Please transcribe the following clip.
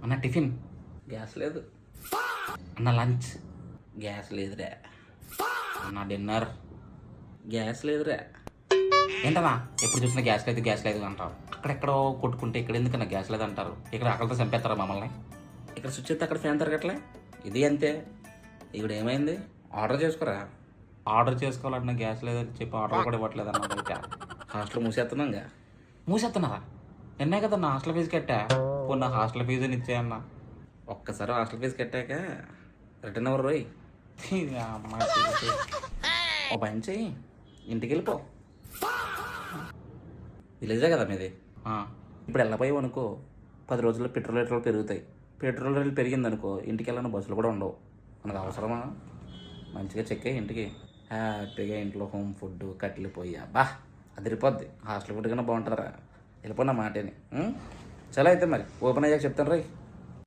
అన్న tiffin gas లేదు. అన్న లంచ్ గ్యాస్ లేదురా. అన్న డిన్నర్ గ్యాస్ లేదురా. ఏంటన్నా ఎప్పుడు చూసినా గ్యాస్ లేదు అంటారు. అక్కడెక్కడో కొట్టుకుంటే ఇక్కడ ఎందుకన్నా గ్యాస్ లేదు అంటారు. ఇక్కడ అక్కడితో చంపేస్తారా మమ్మల్ని? ఇక్కడ స్విచ్ అయితే అక్కడ ఫ్యాన్ తిరగట్లే. ఇది అంతే. ఇప్పుడు ఏమైంది? ఆర్డర్ చేసుకోరా. ఆర్డర్ చేసుకోవాలన్నా గ్యాస్ లేదని చెప్పి ఆర్డర్ కూడా ఇవ్వట్లేదు అన్న. బయట హాస్టల్ మూసేస్తున్నాంగా. మూసేస్తున్నారా? నిన్నే కదా నా హాస్టల్ ఫీజు కట్టా. పోనీ నా హాస్టల్ ఫీజుని ఇచ్చేయన్నా. ఒక్కసారి హాస్టల్ ఫీజు కట్టాక రిటర్న్ ఎవరు రోయ్? అమ్మ ఓ పని చెయ్యి, ఇంటికి వెళ్ళిపో. విలేజే కదా మీది. ఇప్పుడు వెళ్ళపోయావు అనుకో 10 రోజుల్లో పెట్రోల్ రేట్లు పెరుగుతాయి. పెట్రోల్ రేట్లు పెరిగిందనుకో ఇంటికి వెళ్ళిన బస్సులు కూడా ఉండవు. మనకు అవసరమా? మంచిగా చెక్ అయ్యి ఇంటికి హ్యాపీగా ఇంట్లో హోమ్ ఫుడ్ కట్టెలు పోయి బా అదిరిపోద్ది. హాస్టల్ ఫుడ్ కన్నా బాగుంటుందిరా. వెళ్ళిపోయిన మాటని. చాలా అయితే మరి ఓపెన్ అయ్యాక చెప్తాను రా.